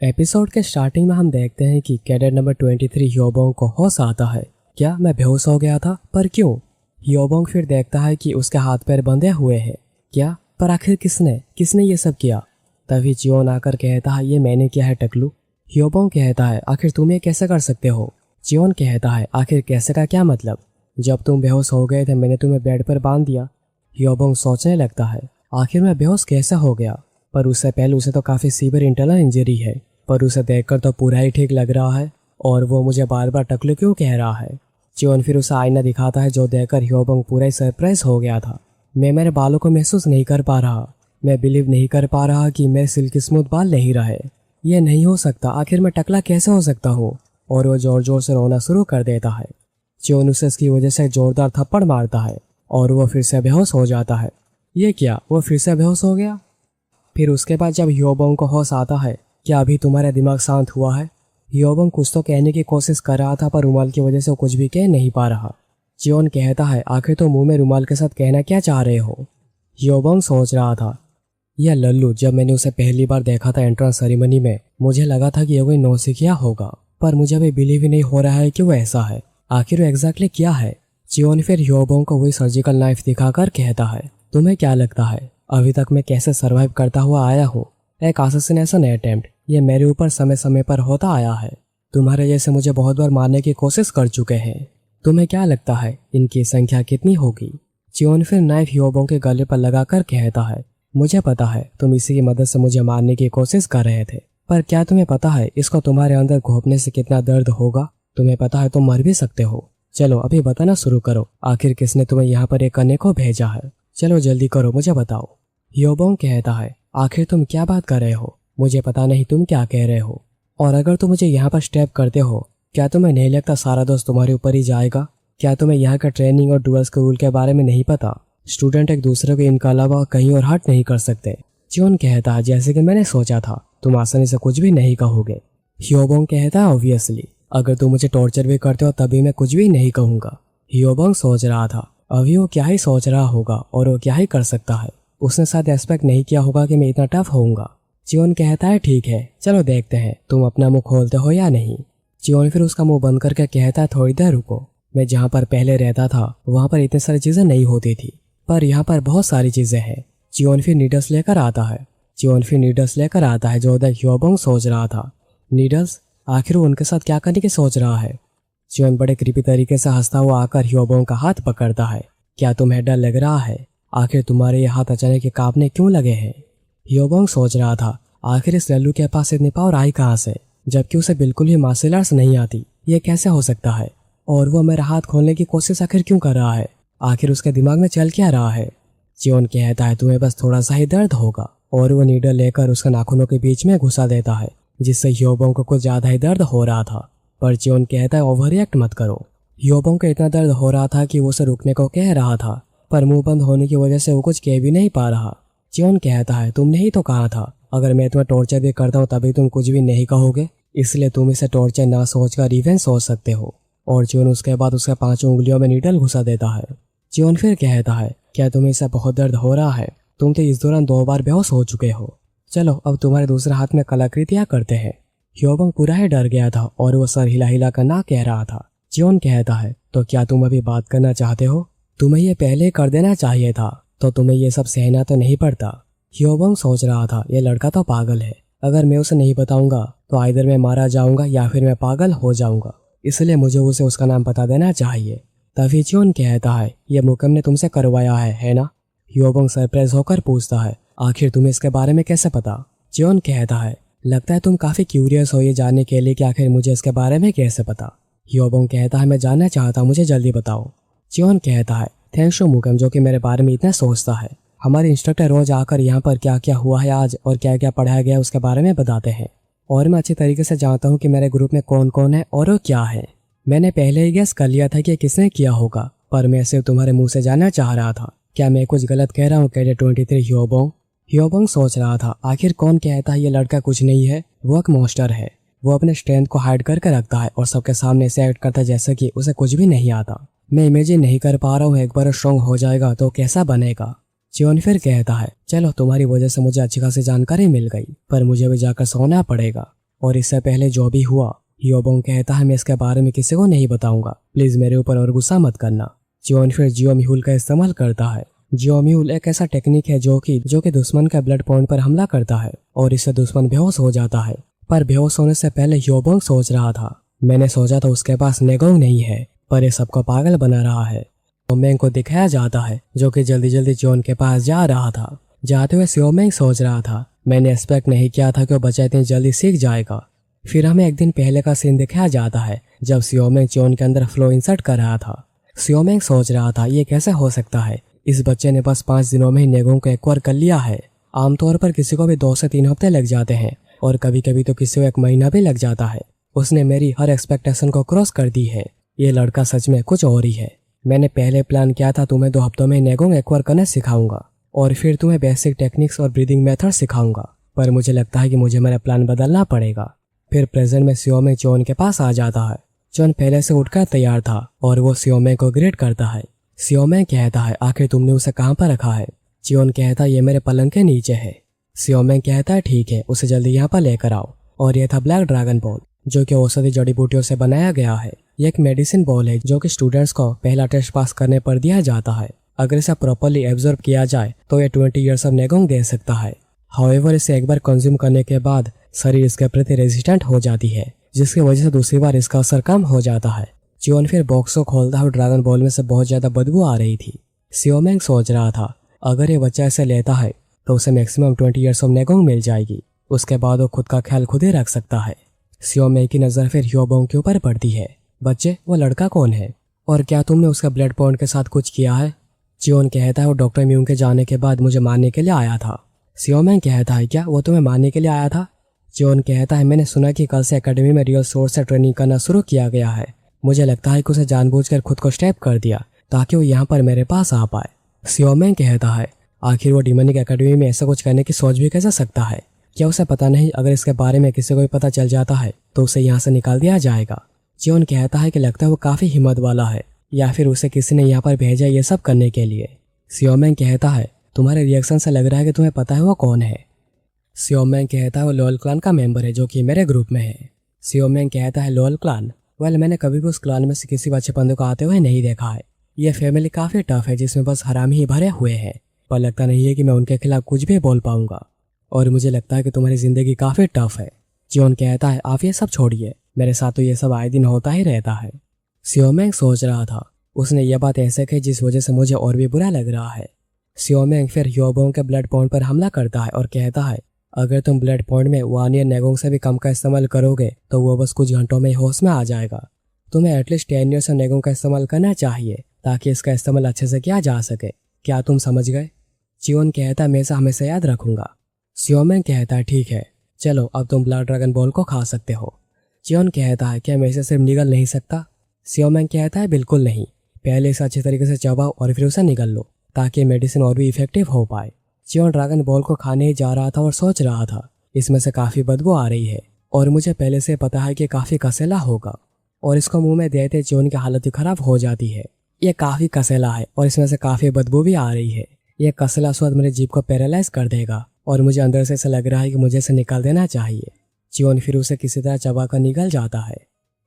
Episode के starting में हम देखते हैं कि कैडेट नंबर 23 ह्योबोंग को होश आता है। क्या मैं बेहोश हो गया था? पर क्यों? ह्योबोंग फिर देखता है कि उसके हाथ पैर बंधे हुए हैं। क्या? पर आखिर किसने ये सब किया? तभी जियोन आकर कहता है, ये मैंने किया है टकलू। ह्योबोंग कहता है, आखिर तुम ये कैसे कर सकते हो? जियोन कहता है, आखिर कैसे का क्या मतलब? जब तुम बेहोश हो गए थे मैंने तुम्हें बेड पर बांध दिया। ह्योबोंग सोचने लगता है, आखिर मैं बेहोश कैसे हो गया? पर उससे पहले उसे तो काफ़ी सीवियर इंटरनल इंजरी है, पर उसे देखकर तो पूरा ही ठीक लग रहा है। और वो मुझे बार बार टकलू क्यों कह रहा है? जियोन फिर उसे आईना दिखाता है, जो देखकर ह्योबोंग पूरा ही सरप्राइज हो गया था। मैं मेरे बालों को महसूस नहीं कर पा रहा। मैं बिलीव नहीं कर पा रहा कि मेरे सिल्की स्मूथ बाल नहीं रहे। ये नहीं हो सकता, आखिर मैं टकला कैसे हो सकता हूँ? और वो जोर जोर से रोना शुरू कर देता है। जियोन उसे इसकी वजह से जोरदार थप्पड़ मारता है और वो फिर से बेहोश हो जाता है। ये क्या, वो फिर से बेहोश हो गया? फिर उसके बाद जब ह्योबोंग को होश आता है, क्या अभी तुम्हारा दिमाग शांत हुआ है? ह्योबोंग कुछ तो कहने की कोशिश कर रहा था, पर रुमाल की वजह से वो कुछ भी कह नहीं पा रहा। जियोन कहता है, आखिर तो मुंह में रुमाल के साथ कहना क्या चाह रहे हो? ह्योबोंग सोच रहा था, यह लल्लू, जब मैंने उसे पहली बार देखा था एंट्रेंस सेरेमनी में, मुझे लगा था कि ये कोई नौसिखिया होगा, पर मुझे अभी बिलीव ही नहीं हो रहा है कि वो ऐसा है। आखिर वो एग्जैक्टली क्या है? जियोन फिर ह्योबोंग को वही सर्जिकल नाइफ दिखाकर कहता है, तुम्हें क्या लगता है अभी तक मैं कैसे सरवाइव करता हुआ आया हूँ? एक असैसिनेशन अटेम्प्ट, ये मेरे ऊपर समय समय पर होता आया है। तुम्हारे जैसे मुझे बहुत बार मारने की कोशिश कर चुके हैं। तुम्हें क्या लगता है इनकी संख्या कितनी होगी? जियोन फिर नाइफ ह्योबोंग के गले पर लगाकर कहता है, मुझे पता है तुम इसी की मदद से मुझे मारने की कोशिश कर रहे थे, पर क्या तुम्हें पता है इसको तुम्हारे अंदर घोंपने से कितना दर्द होगा? तुम्हें पता है तुम मर भी सकते हो। चलो अभी बताना शुरू करो, आखिर किसने तुम्हें यहाँ पर एक करने को भेजा है? चलो जल्दी करो, मुझे बताओ। ह्योबोंग कहता है, आखिर तुम क्या बात कर रहे हो? मुझे पता नहीं तुम क्या कह रहे हो। और अगर तुम मुझे यहाँ पर स्टेप करते हो, क्या तुम्हें नहीं लगता सारा दोस्त तुम्हारे ऊपर ही जाएगा? क्या तुम्हें यहाँ का ट्रेनिंग और डुअल्स के रूल के बारे में नहीं पता? स्टूडेंट एक दूसरे को इनके अलावा कहीं और हर्ट नहीं कर सकते। जियोन कहता है, जैसे कि मैंने सोचा था, तुम आसानी से कुछ भी नहीं कहोगे। ह्योबोंग कहता है, ऑब्वियसली अगर तुम मुझे टॉर्चर भी करते हो तभी मैं कुछ भी नहीं कहूँगा। ह्योबोंग सोच रहा था, अभी वो क्या ही सोच रहा होगा और वो क्या ही कर सकता है। उसने शायद एक्सपेक्ट नहीं किया होगा कि मैं इतना टफ होऊंगा। जियोन कहता है, ठीक है चलो देखते हैं तुम अपना मुंह खोलते हो या नहीं। जियोन फिर उसका मुंह बंद करके कहता है, थोड़ी देर रुको, मैं जहाँ पर पहले रहता था वहाँ पर इतनी सारी चीजें नहीं होती थी, पर यहाँ पर बहुत सारी चीजें हैं। जियोन फिर नीडल्स लेकर आता है। जो देख ह्योबोंग सोच रहा था, नीडल्स? आखिर वो उनके साथ क्या करने की सोच रहा है? जियोन बड़े क्रीपी तरीके से हंसता हुआ आकर ह्योबोंग का हाथ पकड़ता है। क्या तुम्हें डर लग रहा है? आखिर तुम्हारे ये हाथ अचानक के कांपने क्यों लगे हैं? ह्योबोंग सोच रहा था, आखिर इस लल्लू के पास इतनी पावर आई कहाँ से, जबकि उसे बिल्कुल ही मार्शल आर्ट्स नहीं आती। ये कैसे हो सकता है? और वो मेरा हाथ खोलने की कोशिश आखिर क्यों कर रहा है? आखिर उसके दिमाग में चल क्या रहा है? जियोन कहता है, तुम्हें बस थोड़ा सा ही दर्द होगा, और वो नीडल लेकर उसके नाखूनों के बीच में घुसा देता है, जिससे ह्योबोंग को कुछ ज्यादा ही दर्द हो रहा था। पर जियोन कहता है, ओवर रिएक्ट मत करो। ह्योबोंग को इतना दर्द हो रहा था कि वो उसे रुकने को कह रहा था, पर मुंह बंद होने की वजह से वो कुछ कह भी नहीं पा रहा। जियोन कहता है, तुमने ही तो कहा था अगर मैं तुम्हें टॉर्चर भी करता हूँ तभी तुम कुछ भी नहीं कहोगे, इसलिए तुम इसे टॉर्चर ना सोचकर रिवेंज सोच सकते हो। और जियोन उसके बाद उसके 5 उंगलियों में नीडल घुसा देता है। जियोन फिर कहता है, क्या तुम्हें इससे बहुत दर्द हो रहा है? तुम तो इस दौरान 2 बार बेहोश हो चुके हो। चलो अब तुम्हारे दूसरे हाथ में कलाकृतियां करते हैं। ह्योबोंग पूरा ही डर गया था और वो सर हिला हिला कर ना कह रहा था। जियोन कहता है, तो क्या तुम अभी बात करना चाहते हो? तुम्हें ये पहले कर देना चाहिए था, तो तुम्हें ये सब सहना तो नहीं पड़ता। ह्योबोंग सोच रहा था, ये लड़का तो पागल है, अगर मैं उसे नहीं बताऊंगा तो आइदर मैं मारा जाऊंगा या फिर मैं पागल हो जाऊंगा, इसलिए मुझे उसे उसका नाम बता देना चाहिए। तभी जियोन कहता है, ये मुकम ने तुमसे करवाया है ना? ह्योबोंग सरप्राइज होकर पूछता है, आखिर तुम्हें इसके बारे में कैसे पता? जियोन कहता है, लगता है तुम काफी क्यूरियस हो ये जानने के लिए कि आखिर मुझे इसके बारे में कैसे पता। ह्योबोंग कहता है, मैं जानना चाहता हूँ, मुझे जल्दी बताओ। जियोन कहता है, थैंक्स टू मुकम जो कि मेरे बारे में इतना सोचता है। हमारे इंस्ट्रक्टर रोज आकर यहाँ पर क्या क्या हुआ है आज और क्या क्या पढ़ाया गया उसके बारे में बताते हैं, और मैं अच्छी तरीके से जानता हूँ कि मेरे ग्रुप में कौन कौन है और वो क्या है। मैंने पहले ही गेस कर लिया था कि किसने किया होगा, पर मैं सिर्फ तुम्हारे मुंह से जानना चाह रहा था, क्या मैं कुछ गलत कह रहा हूँ कैडेट 23 ह्योबोंग? ह्योबोंग सोच रहा था, आखिर कौन कहता है ये लड़का कुछ नहीं है, वो एक मॉन्स्टर है। वो अपने स्ट्रेंथ को हाइड करके रखता है और सबके सामने ऐसे एक्ट करता है जैसे कि उसे कुछ भी नहीं आता। मैं इमेजिन नहीं कर पा रहा हूँ, एक बार स्ट्रॉन्ग हो जाएगा तो कैसा बनेगा। जियोन फिर कहता है, चलो तुम्हारी वजह से मुझे अच्छी खासी जानकारी मिल गई, पर मुझे भी जाकर सोना पड़ेगा। और इससे पहले जो भी हुआ, ह्योबोंग कहता है मैं इसके बारे में किसी को नहीं बताऊंगा, प्लीज मेरे ऊपर और गुस्सा मत करना। जियोन फिर जियोम्यूल का इस्तेमाल करता है। जियोम्यूल एक ऐसा टेक्निक है जो कि दुश्मन के ब्लड पॉइंट पर हमला करता है और इससे दुश्मन बेहोश हो जाता है। पर बेहोश होने से पहले ह्योबोंग सोच रहा था, मैंने सोचा था उसके पास नेगोंग नहीं है, पर ये सबको पागल बना रहा है। सियोमेंग को दिखाया जाता है जो कि जल्दी जल्दी जियोन के पास जा रहा था। जाते हुए सियोमेंग सोच रहा था, मैंने एक्सपेक्ट नहीं किया था कि वो बच्चा इतनी जल्दी सीख जाएगा। फिर हमें एक दिन पहले का सीन दिखाया जाता है जब सियोमेंग जियोन के अंदर फ्लो इंसर्ट कर रहा था। सियोमेंग सोच रहा था ये कैसे हो सकता है, इस बच्चे ने बस 5 दिनों में ही नेगोंग को एक्वायर कर लिया है। आमतौर पर किसी को भी 2 से 3 हफ्ते लग जाते हैं और कभी कभी तो किसी को 1 महीना भी लग जाता है। उसने मेरी हर एक्सपेक्टेशन को क्रॉस कर दी है। ये लड़का सच में कुछ और ही है। मैंने पहले प्लान किया था तुम्हें 2 हफ्तों में नेगोंग एक्वायर करना सिखाऊंगा और फिर तुम्हें बेसिक टेक्निक्स और ब्रीदिंग मेथड सिखाऊंगा, पर मुझे लगता है कि मुझे मेरा प्लान बदलना पड़ेगा। फिर प्रेजेंट में सियोमेंग जियोन के पास आ जाता है। जियोन पहले से उठकर तैयार था और वो सियोमेंग को ग्रेट करता है। सियोमेंग कहता है आखिर तुमने उसे कहाँ पर रखा है? जियोन कहता है ये मेरे पलंग के नीचे है। सियोमेंग कहता है ठीक है, उसे जल्दी यहाँ पर लेकर आओ। और यह था ब्लैक ड्रैगन बॉल, जो कि औषधि जड़ी बूटियों से बनाया गया है। ये एक मेडिसिन बॉल है जो कि स्टूडेंट्स को पहला टेस्ट पास करने पर दिया जाता है। अगर इसे प्रॉपरली एब्जॉर्ब किया जाए तो ये 20 ईयर्स ऑफ नेगोंग दे सकता है। हाउएवर इसे एक बार कंज्यूम करने के बाद शरीर इसके प्रति रेजिस्टेंट हो जाती है, जिसकी वजह से दूसरी बार इसका असर कम हो जाता है। जियोन फिर बॉक्स को खोलता है। ड्रैगन बॉल में से बहुत ज्यादा बदबू आ रही थी। सियोमेंग सोच रहा था अगर ये बच्चा इसे लेता है तो उसे मैक्सिमम 20 ईयर्स ऑफ नेगोंग मिल जाएगी। उसके बाद वो खुद का ख्याल खुद ही रख सकता है। सियोमेंग की नजर फिर ह्योबोंग के ऊपर पड़ती है। बच्चे, वो लड़का कौन है और क्या तुमने उसका ब्लड पॉइंट के साथ कुछ किया है? जियोन कहता है वो डॉक्टर म्यूंग के जाने के बाद मुझे मारने के लिए आया था। सियोमेंग कहता है क्या वो तुम्हें मारने के लिए आया था? जियोन कहता है मैंने सुना कि कल से एकेडमी में रियल सोर्स से ट्रेनिंग करना शुरू किया गया है। मुझे लगता है कि उसे जानबूझकर खुद को स्टेप कर दिया ताकि वो यहाँ पर मेरे पास आ पाए। सियोमेंग कहता है आखिर वो डिमोनिक एकेडमी में ऐसा कुछ करने की सोच भी कैसे सकता है? क्या उसे पता नहीं अगर इसके बारे में किसी को भी पता चल जाता है तो उसे यहाँ से निकाल दिया जाएगा? जियोन कहता है कि लगता है वो काफी हिम्मत वाला है या फिर उसे किसी ने यहाँ पर भेजा ये सब करने के लिए। सियोमेंग कहता है तुम्हारे रिएक्शन से लग रहा है कि तुम्हें पता है वो कौन है। सियोमेंग कहता है वो लोल क्लान का मेंबर है जो कि मेरे ग्रुप में है। सियोमेंग कहता है लोल क्लान? वेल, मैंने कभी भी उस क्लान में से किसी बच्चे बंदे को आते हुए नहीं देखा है। ये फैमिली काफी टफ है जिसमें बस हरामी ही भरे हुए हैं, पर लगता नहीं है कि मैं उनके खिलाफ कुछ भी बोल पाऊंगा और मुझे लगता है कि तुम्हारी जिंदगी काफी टफ है। जियोन कहता है आप ये सब छोड़िए, मेरे साथ तो ये सब आए दिन होता ही रहता है। सियोमेंग सोच रहा था उसने ये बात ऐसे कही जिस वजह से मुझे और भी बुरा लग रहा है। सियोमेंग फिर ह्योबोंग के ब्लड पॉइंट पर हमला करता है और कहता है अगर तुम ब्लड पॉइंट में 1 ईयर नेगोंग से भी कम का इस्तेमाल करोगे तो वो बस कुछ घंटों में ही होश में आ जाएगा। तुम्हें एटलीस्ट 10 ईयर से नेगोंग का इस्तेमाल करना चाहिए ताकि इसका इस्तेमाल अच्छे से किया जा सके। क्या तुम समझ गए? जियोन कहता है मैं इसे हमेशा याद रखूंगा। सियोमेंग कहता है ठीक है, चलो अब तुम ब्लड ड्रैगन बॉल को खा सकते हो। जियोन कहता है क्या मैं इसे सिर्फ निगल नहीं सकता? सियोमेंग कहता है बिल्कुल नहीं, पहले इसे अच्छे तरीके से चबाओ और फिर उसे निगल लो ताकि मेडिसिन और भी इफेक्टिव हो पाए। जियोन ड्रैगन बॉल को खाने ही जा रहा था और सोच रहा था इसमें से काफी बदबू आ रही है और मुझे पहले से पता है कि काफी कसेला होगा और इसको मुंह में देते जियोन की हालत ही खराब हो जाती है। ये काफी कसेला है और इसमें से काफी बदबू भी आ रही है। ये कसेला स्वाद मेरे जीभ को पैरालाइज कर देगा और मुझे अंदर से ऐसा लग रहा है कि मुझे इसे निकाल देना चाहिए। जियोन फिर उसे किसी तरह चबाकर निकल जाता है।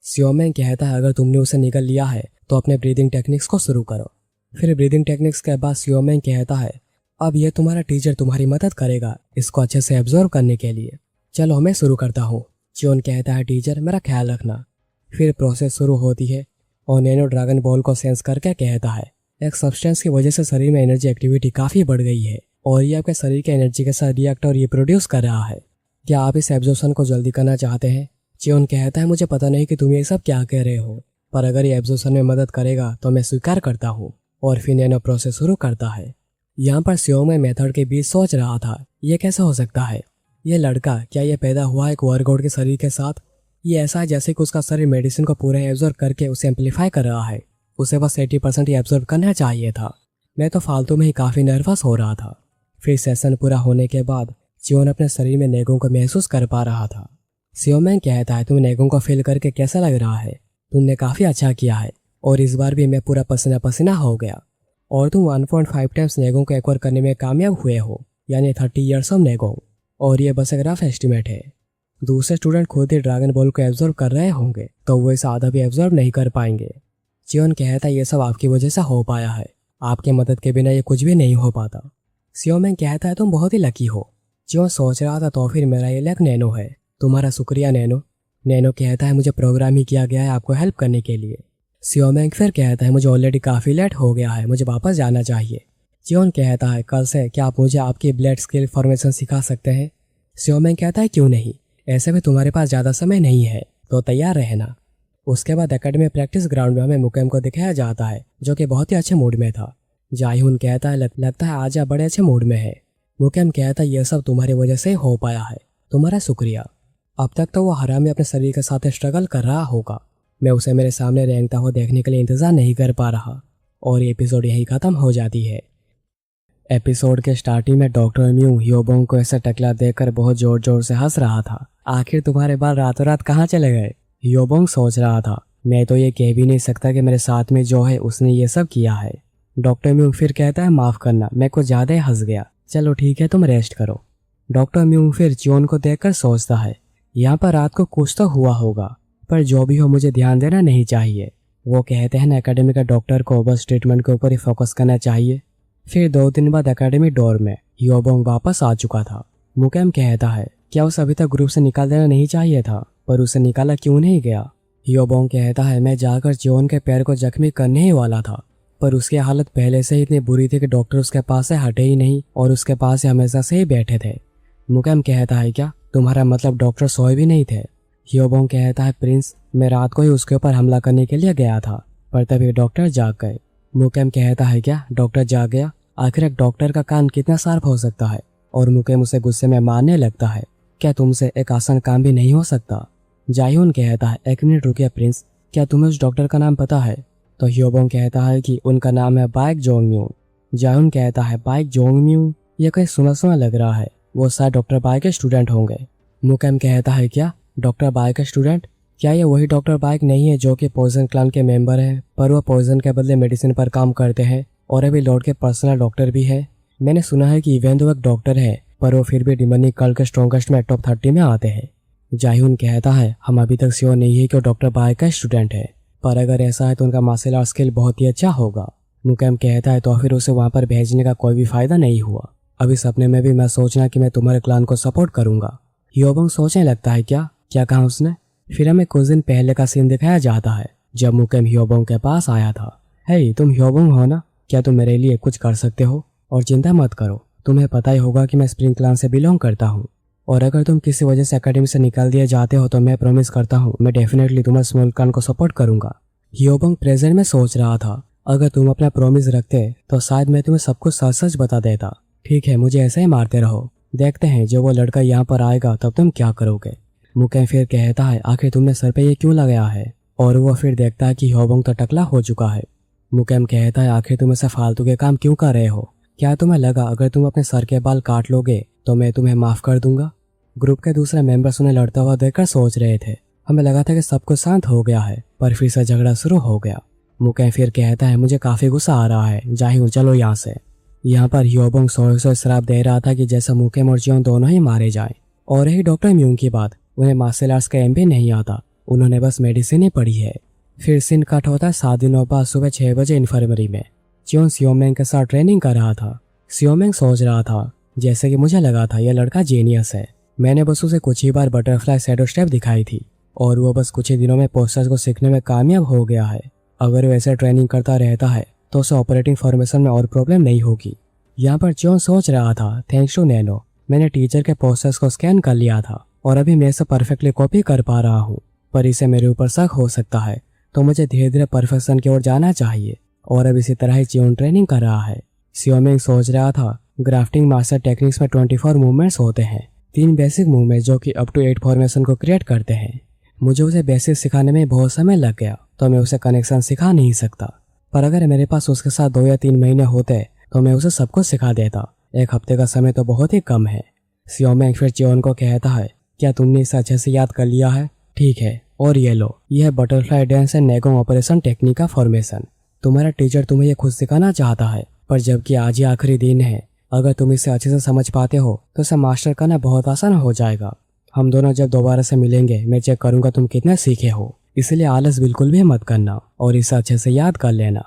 सियोमेंग कहता है अगर तुमने उसे निकल लिया है तो अपने ब्रीदिंग टेक्निक्स को शुरू करो। फिर ब्रीदिंग टेक्निक्स के बाद सियोमेंग कहता है अब ये तुम्हारा टीचर तुम्हारी मदद करेगा इसको अच्छे से एब्जॉर्व करने के लिए। चलो मैं शुरू करता हूँ। जियोन कहता है टीचर मेरा ख्याल रखना। फिर प्रोसेस शुरू होती है और नैनो ड्रैगन बॉल को सेंस करके कहता है एक सब्सटेंस की वजह से शरीर में एनर्जी एक्टिविटी काफी बढ़ गई है और ये आपके शरीर के एनर्जी के साथ रिएक्ट और रिप्रोड्यूस कर रहा है। क्या आप इस एब्जॉर्प्शन को जल्दी करना चाहते हैं? जियोन कहता है मुझे पता नहीं कि तुम ये सब क्या कह रहे हो, पर अगर ये एब्जॉर्प्शन में मदद करेगा तो मैं स्वीकार करता हूँ। और फिर नैनो प्रोसेस शुरू करता है। यहाँ पर सियोमेंग मेथड के बीच सोच रहा था ये कैसे हो सकता है? ये लड़का क्या ये पैदा हुआ एक वर्कआउट के शरीर के साथ? ये ऐसा है जैसे कि उसका शरीर मेडिसिन को पूरा एब्जॉर्ब करके उसे एम्पलीफाई कर रहा है। उसे बस 80% ही एब्जॉर्ब करना चाहिए था। मैं तो फालतू में ही काफी नर्वस हो रहा था। फिर सेशन पूरा होने के बाद जियोन अपने शरीर में नेगोंग को महसूस कर पा रहा था। सियोमेंग कहता है तुम्हें नेगोंग को फील करके कैसा लग रहा है? तुमने काफी अच्छा किया है और इस बार भी मैं पूरा पसीना पसीना हो गया और तुम 1.5 टाइम्स नेगोंग को एक्वायर करने में कामयाब हुए हो, यानी 30 ईयर्स ऑफ नेगोंग। और ये बस एक रफ एस्टिमेट है। दूसरे स्टूडेंट खुद ही ड्रैगन बॉल को एब्जॉर्ब कर रहे होंगे तो वो इसे आधा भी एब्जॉर्ब नहीं कर पाएंगे। जियोन कहता है ये सब आपकी वजह से हो पाया है, आपके मदद के बिना ये कुछ भी नहीं हो पाता। सियोमेंग कहता है तुम बहुत ही लकी हो। जियोन सोच रहा था तो फिर मेरा ये लक नैनो है। तुम्हारा शुक्रिया नैनो। नैनो कहता है मुझे प्रोग्राम ही किया गया है आपको हेल्प करने के लिए। सियोमेंग फिर कहता है मुझे ऑलरेडी काफ़ी लेट हो गया है, मुझे वापस जाना चाहिए। जियोन कहता है कल से क्या आप मुझे आपकी ब्लड स्किल फॉर्मेशन सिखा सकते हैं। सियोमेंग कहता है क्यों नहीं, ऐसे में तुम्हारे पास ज़्यादा समय नहीं है तो तैयार रहना। उसके बाद एकेडमी प्रैक्टिस ग्राउंड में हमें मुकेम को दिखाया जाता है जो कि बहुत ही अच्छे मूड में था। जायहुन कहता है लगता है आज आप बड़े अच्छे मूड में है। मुकेम कहता है यह सब तुम्हारी वजह से हो पाया है, तुम्हारा शुक्रिया। अब तक तो वो हरामी अपने शरीर के साथ स्ट्रगल कर रहा होगा, मैं उसे मेरे सामने रेंगता हुआ देखने के लिए इंतजार नहीं कर पा रहा। और ये एपिसोड यहीं खत्म हो जाती है। एपिसोड के स्टार्टिंग में डॉक्टर म्यू ह्योबोंग को ऐसा टकला देखकर बहुत जोर जोर से हंस रहा था। आखिर तुम्हारे बाल रातों रात कहाँ चले गए? ह्योबोंग सोच रहा था। मैं तो ये कह भी नहीं सकता कि मेरे साथ में जो है उसने ये सब किया है। डॉक्टर म्यू फिर कहता है माफ करना, मैं कुछ ज्यादा ही हंस गया, चलो ठीक है तुम रेस्ट करो। डॉक्टर म्यू फिर जियोन को देखकर सोचता है यहाँ पर रात को कुछ तो हुआ होगा, पर जो भी हो मुझे ध्यान देना नहीं चाहिए। वो कहते हैं ना एकेडमी का डॉक्टर को बस ट्रीटमेंट के ऊपर ही फोकस करना चाहिए। फिर 2 दिन बाद एकेडमी डोर में ह्योबोंग वापस आ चुका था। मुकेम कहता है क्या उसे अभी तक ग्रुप से निकाल देना नहीं चाहिए था, पर उसे निकाला क्यों नहीं गया। ह्योबोंग कहता है मैं जाकर जियोन के पैर को जख्मी करने ही वाला था, पर उसकी हालत पहले से ही इतनी बुरी थी कि डॉक्टर उसके पास से हटे ही नहीं और उसके पास से हमेशा से ही बैठे थे। मुकेम कहता है क्या तुम्हारा मतलब डॉक्टर सोए भी नहीं थे? ह्योबोंग कहता है प्रिंस मैं रात को ही उसके ऊपर हमला करने के लिए गया था, पर तभी डॉक्टर जाग गए। मुकेम कहता है क्या डॉक्टर जाग गया? आखिर एक डॉक्टर का कान कितना शार्प हो सकता है? और मुकेम उसे गुस्से में मारने लगता है क्या तुमसे एक आसान काम भी नहीं हो सकता? जायहुन कहता है 1 मिनट रुकिए प्रिंस, क्या तुम्हें उस डॉक्टर का नाम पता है? तो ह्योबोंग कहता है कि उनका नाम है बाइक जोंगम्यू। जायहुन कहता है बाइक जोंगम्यू, ये कहीं सुना सुना लग रहा है, वो शायद डॉक्टर बाइक के स्टूडेंट होंगे। मुकेम कहता है क्या डॉक्टर बाइक के स्टूडेंट? क्या ये वही डॉक्टर बाइक नहीं है जो कि पॉइजन क्लान के मेंबर है, पर वो पॉइजन के बदले मेडिसिन पर काम करते हैं और अभी लॉर्ड के पर्सनल डॉक्टर भी है? मैंने सुना है कि इवेन तो एक डॉक्टर है पर वो फिर भी डिमोनिक कल्ट के स्ट्रॉन्गेस्ट में टॉप 30 में आते हैं। जायहुन कहता है हम अभी तक श्योर नहीं है कि वो डॉक्टर बाइक का स्टूडेंट है, पर अगर ऐसा है तो उनका मार्शल आर्ट स्किल बहुत ही अच्छा होगा। मुकेम कहता है तो फिर उसे वहाँ पर भेजने का कोई भी फायदा नहीं हुआ। अभी सपने में भी मैं सोचना कि मैं तुम्हारे क्लान को सपोर्ट करूंगा। ह्योबोंग सोचने लगता है क्या कहा उसने? फिर हमें कुछ दिन पहले का सीन दिखाया जाता है जब मुकेम ह्योबोंग के पास आया था। हे तुम ह्योबोंग हो ना, क्या तुम मेरे लिए कुछ कर सकते हो? और चिंता मत करो, तुम्हें पता ही होगा कि मैं स्प्रिंग क्लान से बिलोंग करता हूँ, और अगर तुम किसी वजह से एकेडमी से निकाल दिए जाते हो तो मैं प्रॉमिस करता हूँ मैं डेफिनेटली तुम्हारे स्मॉल क्लान को सपोर्ट करूंगा। ह्योबोंग प्रेजेंट में सोच रहा था अगर तुम अपना प्रॉमिस रखते तो शायद मैं तुम्हें सब कुछ सच सच बता देता। ठीक है मुझे ऐसे ही मारते रहो, देखते हैं जब वो लड़का यहाँ पर आएगा तब तुम क्या करोगे। मुकेम फिर कहता है आखिर तुमने सर पे ये क्यों लगाया है? और वो फिर देखता है कि ह्योबोंग तो टकला हो चुका है। मुकेम कहता है आखिर तुम ऐसा फालतू के काम क्यों कर रहे हो? क्या तुम्हें लगा अगर तुम अपने सर के बाल काट लोगे तो मैं तुम्हें माफ कर दूंगा? ग्रुप के दूसरे मेंबर्स उन्हें लड़ता हुआ देखकर सोच रहे थे। हमें लगा था कि सब कुछ शांत हो गया है, पर फिर से झगड़ा शुरू हो गया। मुकेम फिर कहता है मुझे काफी गुस्सा आ रहा है, जाहिर चलो यहाँ से। यहाँ पर ह्योबोंग सौ श्राप दे रहा था कि जैसा मुकेम और जियोन दोनों ही मारे जाएं। और यही डॉक्टर म्यूंग की बात, उन्हें मार्शल आर्ट्स का एम भी नहीं आता, उन्होंने बस मेडिसिन ही पढ़ी है। फिर सीन कट होता है 7 दिनों बाद सुबह 6 बजे इन्फर्मरी में। जियोन सियोमेंग के साथ ट्रेनिंग कर रहा था। सियोमेंग सोच रहा था जैसे कि मुझे लगा था यह लड़का जीनियस है, मैंने बस उसे कुछ ही बार बटरफ्लाई शैडो स्टेप दिखाई थी और वो बस कुछ ही दिनों में पोस्टर्स को सीखने में कामयाब हो गया है। अगर वो ऐसे ट्रेनिंग करता रहता है तो उसे ऑपरेटिंग फॉर्मेशन में और प्रॉब्लम नहीं होगी। यहाँ पर जियोन सोच रहा था थैंक्स टू नैनो मैंने टीचर के पोस्टर्स को स्कैन कर लिया था और अभी मैं इसे परफेक्टली कॉपी कर पा रहा हूँ, पर इसे मेरे ऊपर शक हो सकता है तो मुझे धीरे धीरे परफेक्शन की ओर जाना चाहिए। और अब इसी तरह ही जियोन ट्रेनिंग कर रहा है। सियोमेंग सोच रहा था ग्राफ्टिंग मास्टर टेक्निक्स में 24 मूवमेंट्स होते हैं, 3 बेसिक मूवमेंट्स जो कि अप टू 8 फॉर्मेशन को क्रिएट करते हैं। मुझे उसे बेसिक सिखाने में बहुत समय लग गया तो मैं उसे कनेक्शन सिखा नहीं सकता, पर अगर मेरे पास उसके साथ 2 या 3 महीने होते तो मैं उसे सब कुछ सिखा देता। 1 हफ्ते का समय तो बहुत ही कम है। सियोमेंग फिर जियोन को कहता है क्या तुमने इसे अच्छे से याद कर लिया है? ठीक है, और ये लो, यह है बटरफ्लाई डांस एंड नेगोंग ऑपरेशन टेक्निक का फॉर्मेशन। तुम्हारा टीचर तुम्हें यह खुद सिखाना चाहता है, पर जबकि आज ही आखिरी दिन है, अगर तुम इसे अच्छे से समझ पाते हो तो इसे मास्टर करना बहुत आसान हो जाएगा। हम दोनों जब दोबारा से मिलेंगे मैं चेक करूंगा तुम कितना सीखे हो, इसलिए आलस बिल्कुल भी मत करना और इसे अच्छे से याद कर लेना।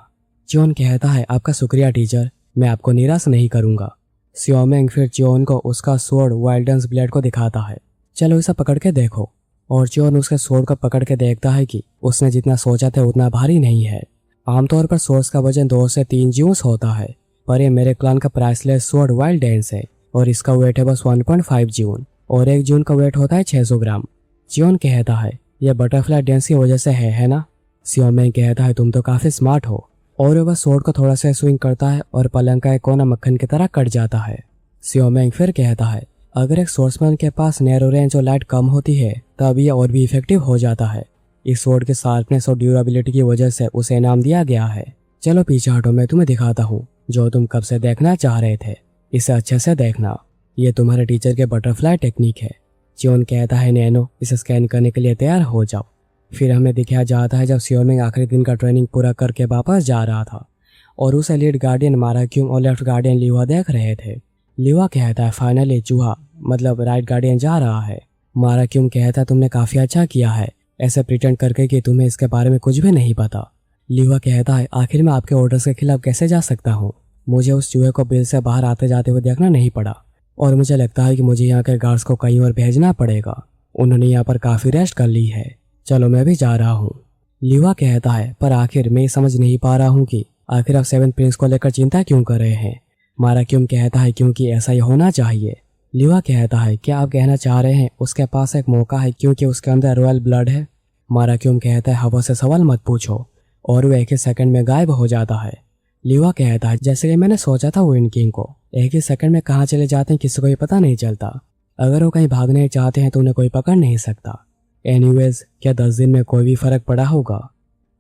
चियोन कहता है आपका शुक्रिया टीचर, मैं आपको निराश नहीं करूंगा। सियोमेंग फिर चियोन को उसका स्वॉर्ड वाइल्डन्स ब्लेड को दिखाता है। चलो इसे पकड़ के देखो। और चियोन उसके स्वॉर्ड को पकड़ के देखता है कि उसने जितना सोचा था उतना भारी नहीं है। आमतौर पर स्वॉर्ड्स का वजन 2 से 3 ज्यूंस होता है, पर ये मेरे क्लान का प्राइसलेस स्वॉर्ड वाइल्ड डेंस है और इसका वेट है बस 1.5 ज्यून और 1 ज्यून का वेट होता है 600 ग्राम। चियोन कहता है यह बटरफ्लाई डेंस की वजह से है ना? सियोमेंग कहता है तुम तो काफी स्मार्ट हो। और वह स्वॉर्ड को थोड़ा सा स्विंग करता है और पलंग का एक कोना मक्खन की तरह कट जाता है। सियोमेंग फिर कहता है अगर एक स्वॉर्ड्समैन के पास नैरो रेंज और लाइट कम होती है तब यह और भी इफेक्टिव हो जाता है। इस स्वॉर्ड के शार्पनेस और ड्यूरेबिलिटी की वजह से उसे इनाम दिया गया है। चलो पीछे हटो, मैं तुम्हें दिखाता हूँ जो तुम कब से देखना चाह रहे थे। इसे अच्छे से देखना, ये तुम्हारे टीचर के बटरफ्लाई टेक्निक है। चियोन कहता है नैनो इसे स्कैन करने के लिए तैयार हो जाओ। फिर हमें दिखाया जाता है जब सियोमेंग आखिरी दिन का ट्रेनिंग पूरा करके वापस जा रहा था और उसे लीड गार्डियन माराक्यूम और लेफ्ट गार्डियन लीवा देख रहे थे। लीवा कहता है फाइनली चूहा मतलब राइट गार्डियन जा रहा है। माराक्यूम कहता है तुमने काफी अच्छा किया है ऐसे प्रिटेंड करके कि तुम्हें इसके बारे में कुछ भी नहीं पता। लीवा कहता है आखिर मैं आपके ऑर्डर्स के खिलाफ कैसे जा सकता हूँ? मुझे उस चूहे को बिल से बाहर आते जाते हुए देखना नहीं पड़ा और मुझे लगता है कि मुझे यहाँ के गार्ड्स को कहीं और भेजना पड़ेगा। उन्होंने यहाँ पर काफी रेस्ट कर ली है, चलो मैं भी जा रहा हूँ। लीवा कहता है पर आखिर मैं समझ नहीं पा रहा हूँ कि आखिर आप 7th प्रिंस को लेकर चिंता क्यों कर रहे हैं? माराक्यूम कहता है क्योंकि ऐसा ही होना चाहिए। लीवा कहता है क्या आप कहना चाह रहे हैं उसके पास एक मौका है क्योंकि उसके अंदर रॉयल ब्लड है? माराक्यूम कहता है हवा से सवाल मत पूछो और वो एक ही सेकंड में गायब हो जाता है। लीवा कहता है जैसे कि मैंने सोचा था विंड किंग को एक ही सेकंड में कहाँ चले जाते हैं किसी को भी पता नहीं चलता। अगर वो कहीं भागने चाहते हैं तो उन्हें कोई पकड़ नहीं सकता। एनीवेज क्या 10 दिन में कोई भी फर्क पड़ा होगा?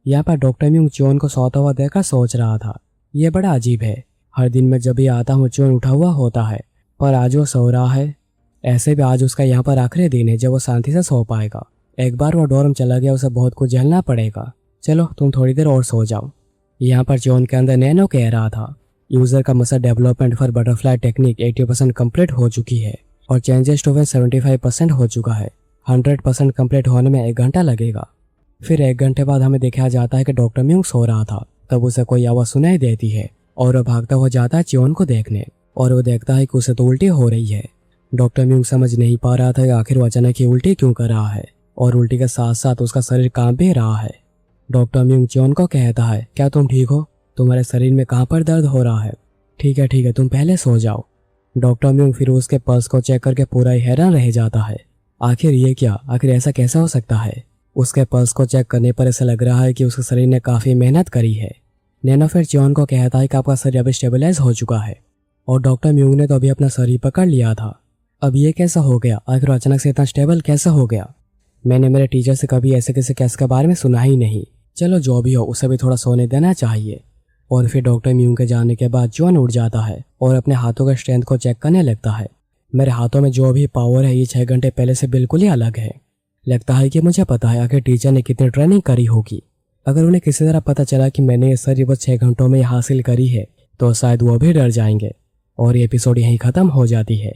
यहाँ पर डॉक्टर म्यूंग चियोन को सोता हुआ देखकर सोच रहा था यह बड़ा अजीब है, हर दिन मैं जब भी आता हूँ चियोन उठा हुआ होता है पर आज वो सो रहा है। ऐसे भी आज उसका यहाँ पर आखिरी दिन है जब वो शांति से सो पाएगा। एक बार वो डॉर्म चला गया उसे बहुत कुछ झेलना पड़ेगा। चलो तुम थोड़ी देर और सो जाओ। यहाँ पर चियोन के अंदर नैनो कह रहा था यूजर का muscle development for butterfly technique 80% complete हो चुकी है और चेंजेस टू 75% हो चुका है। 100% कंप्लीट होने में 1 घंटा लगेगा। फिर 1 घंटे बाद हमें देखा जाता है कि डॉक्टर म्यूंग सो रहा था, तब उसे कोई आवाज सुनाई देती है और वह भागता हुआ जाता है चियोन को देखने और वो देखता है कि उसे तो उल्टी हो रही है। डॉक्टर म्यूंग समझ नहीं पा रहा था कि आखिर वो अचानक ही उल्टी क्यों कर रहा है और उल्टी के साथ साथ उसका शरीर कांप भी रहा है। डॉक्टर म्यूंग चियोन को कहता है क्या तुम ठीक हो? तुम्हारे शरीर में कहाँ पर दर्द हो रहा है? ठीक है तुम पहले सो जाओ। डॉक्टर म्यूंग फिर उसके पल्स को चेक करके पूरा ही हैरान रह जाता है। आखिर ये क्या, आखिर ऐसा कैसा हो सकता है? उसके पल्स को चेक करने पर ऐसा लग रहा है कि उसके शरीर ने काफी मेहनत करी है। नैनो फिर चियोन को कहता है कि आपका शरीर अभी स्टेबलाइज हो चुका है और डॉक्टर म्यूंग ने तो अभी अपना शरीर पकड़ लिया था। अब ये कैसा हो गया? आखिर अचानक से इतना स्टेबल कैसे हो गया? मैंने मेरे टीचर से कभी ऐसे किसी केस के बारे में सुना ही नहीं। चलो जो भी हो उसे भी थोड़ा सोने देना चाहिए। और फिर डॉक्टर म्यूंग के जाने के बाद चियोन उठ जाता है और अपने हाथों के स्ट्रेंथ को चेक करने लगता है। मेरे हाथों में जो भी पावर है ये 6 घंटे पहले से बिल्कुल ही अलग है। लगता है कि मुझे पता है आखिर टीचर ने कितनी ट्रेनिंग करी होगी। अगर उन्हें किसी तरह पता चला कि मैंने ये सारी बस 6 घंटों में हासिल करी है तो शायद वो भी डर जाएंगे और ये एपिसोड यहीं ख़त्म हो जाती है।